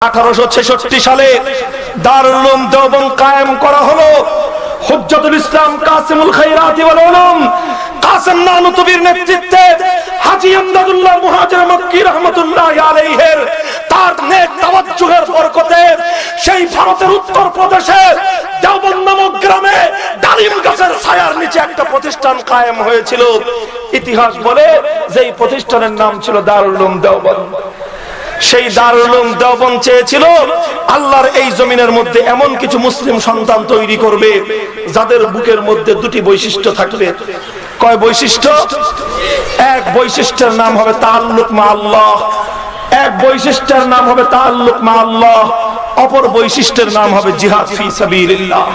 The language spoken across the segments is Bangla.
1866 সালে দারুল উলুম দেওবন্দ কায়েম করা হলো। হুজ্জাতুল ইসলাম কাসিমুল খায়রাতি ওয়াল উলুম কাসেম নানুতুবির নেতৃত্বে হাজী আমদাদুল্লাহ মুহাজির মক্কি রাহমাতুল্লাহি আলাইহির তার নেক তাওয়াজ্জুহের বরকতে সেই ভারতের উত্তর প্রদেশে দেওবন্দ নামক গ্রামে ডালিম গাছের ছায়ার নিচে একটা প্রতিষ্ঠান কায়েম হয়েছিল। ইতিহাস বলে যে এই প্রতিষ্ঠানের নাম ছিল দারুল উলুম দেওবন্দ। সেই দারুল উলুম দেওবন্দ চেয়েছিল আল্লাহর এই জমিনের মধ্যে এমন কিছু মুসলিম সন্তান তৈরি করবে যাদের বুকের মধ্যে দুটি বৈশিষ্ট্য থাকবে। কয় বৈশিষ্ট্য? এক বৈশিষ্ট্যের নাম হবে তাআল্লুক মা আল্লাহ, এক বৈশিষ্ট্যের নাম হবে তাআল্লুক মা আল্লাহ, অপর বৈশিষ্ট্যের নাম হবে জিহাদ ফি সাবিলিল্লাহ।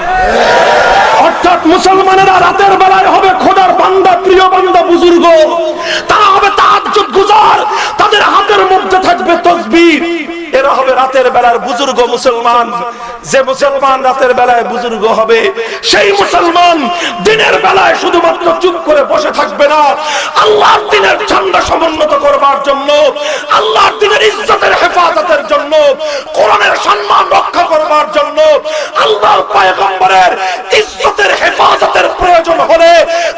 অর্থাৎ মুসলমানেরা রাতের বেলায় হবে খোদার বান্দা, প্রিয় বান্দা, বুজুর্গ, তারা হবে তাহাজ্জুদ গুজার, তাদের হাতের মধ্যে থাকবে তাসবিহ, এরা হবে রাতের বেলার বুজুর্গ মুসলমান। যে মুসলমান রাতের বেলায় বুজুর্গ হবে সেই মুসলমান দিনের বেলায় শুধুমাত্র চুপ করে বসে থাকবে না, আল্লাহর দ্বীনের ঝান্ডা সমুন্নত করবার জন্য, আল্লাহর দ্বীনের ইজ্জতের হেফাজতের জন্য, কোরআনের সম্মান রক্ষা করবার জন্য, আল্লাহর পয়গম্বরের ইজ্জতের হেফাজতের প্রয়োজন হলে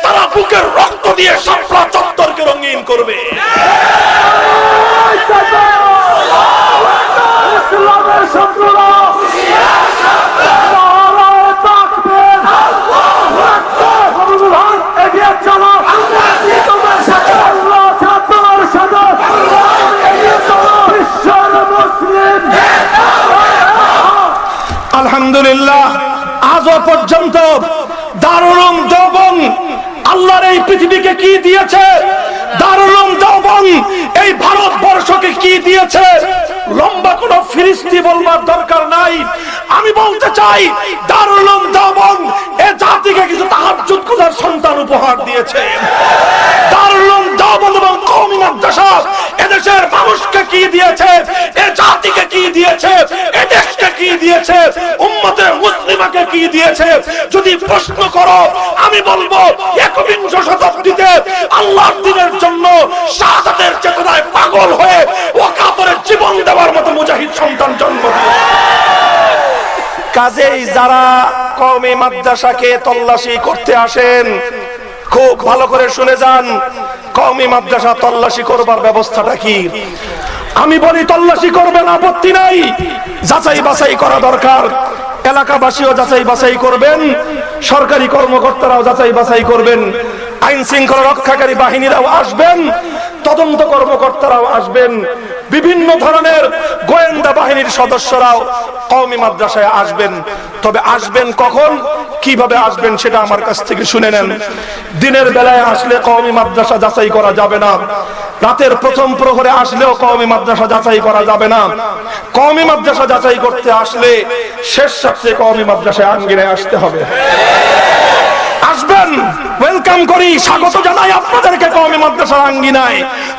তারা বুকের রক্ত দিয়ে শাপলা চত্বরকে রঙিন করবে। আলহামদুলিল্লাহ, আজও পর্যন্ত দারুল উলুম দেওবন্দ আল্লাহর এই পৃথিবীকে কি দিয়েছে? দারুল উলুম দেওবন্দ এই ভারতবর্ষকে কি দিয়েছে? লম্বা কোন ফিরিস্তি বলবার দরকার নাই। আমি বলতে চাই দারুল উলুম দেওবন্দ এই জাতিকে কিছু তাহাজ্জুদ গুজার সন্তান উপহার দিয়েছে। দারুল উলুম দেওবন্দ এবং কওমি মাদ্রাসা এদেশের মানুষকে কি দিয়েছে? এই জাতিকে কি দিয়েছে? এই দেশকে কি দিয়েছে? উম্মতে মুসলিমাকে কি দিয়েছে? যদি প্রশ্ন করো আমি বলবো একবিংশ শতাব্দীতে আল্লাহর দ্বীনের জন্য শাহাদাতের চেতনায় পাগল হয়ে ওয়াকাফের জীবন দেওয়ার মতো মুজাহিদ সন্তান জন্ম দিয়েছে। কাজেই যারা কওমি মাদ্রাসাকে তল্লাশি করতে আসেন খুব ভালো করে শুনে যান, কওমি মাদ্রাসা তল্লাশি করবার ব্যবস্থাটা কি? আমি বলি তল্লাশি করবেন, আপত্তি নাই, যাচাই বাছাই করা দরকার। এলাকাবাসীও যাচাই বাছাই করবেন, সরকারি কর্মকর্তারাও যাচাই বাছাই করবেন, আইন শৃঙ্খলা রক্ষাকারী বাহিনীরাও আসবেন, তদন্ত কর্মকর্তারাও আসবেন, বিভিন্ন ধরনের গোয়েন্দা বাহিনীর সদস্যরাও কওমি মাদ্রাসায় আসবেন। তবে আসবেন কখন, কিভাবে আসবেন সেটা আমার কাছ থেকে শুনে নেন। দিনের বেলায় আসলে কওমি মাদ্রাসা যাচাই করা যাবে না, রাতের প্রথম প্রহরে আসলেও কওমি মাদ্রাসা যাচাই করা যাবে না। কওমি মাদ্রাসা যাচাই করতে আসলে শেষ রাতে কওমি মাদ্রাসায় আঙ্গিনায় আসতে হবে। আসবেন, ওয়েলকাম করি, স্বাগত জানাই আপনাদেরকে কওমি মাদ্রাসার আঙ্গিনায়।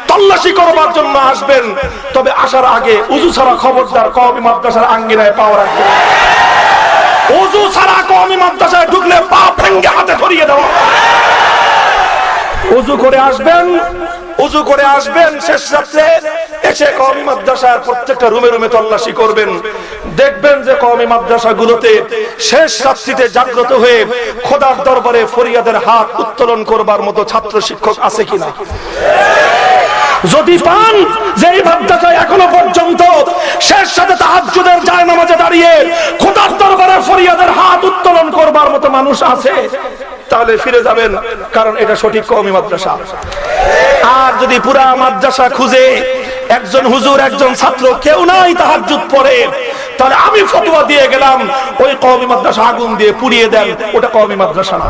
তল্লাশি করবার জন্য আসবেন, তবে আসার আগে ওযু ছাড়া খবরদার কওমি মাদ্রাসার আঙ্গিনায় পা রাখবেন। ওযু ছাড়া কওমি মাদ্রাসায় ঢুকলে পা ভেঙে হাতে ধরিয়ে দেওয়া। ওযু করে আসবেন, ওযু করে আসবেন, শেষ রাতে এসে কওমি মাদ্রাসার প্রত্যেকটা রুমে রুমে তল্লাশি করবেন। দেখবেন যে কওমি মাদ্রাসাগুলোতে শেষ রাত্রিতে জাগ্রত হয়ে খোদার দরবারে ফরিয়াদের হাত উত্তোলন করবার মতো ছাত্র শিক্ষক আছে কিনা। যদি পান যে এই মাদ্রাসায় এখনো পর্যন্ত শেষ সাথে তাহাজ্জুদের জায়নামাজে দাঁড়িয়ে খোদার দরবারে ফরিয়াদের হাত উত্তোলন করবার মতো মানুষ আছে, তাহলে ফিরে যাবেন, কারণ এটা সঠিক কওমি মাদ্রাসা। আর যদি পুরা মাদ্রাসা খুঁজে একজন হুজুর, একজন ছাত্র কেউ নাই তাহাজ্জুদ পড়ে, তাহলে আমি ফতোয়া দিয়ে গেলাম ওই কওমি মাদ্রাসা আগুন দিয়ে পুড়িয়ে দেন, ওটা কওমি মাদ্রাসা না।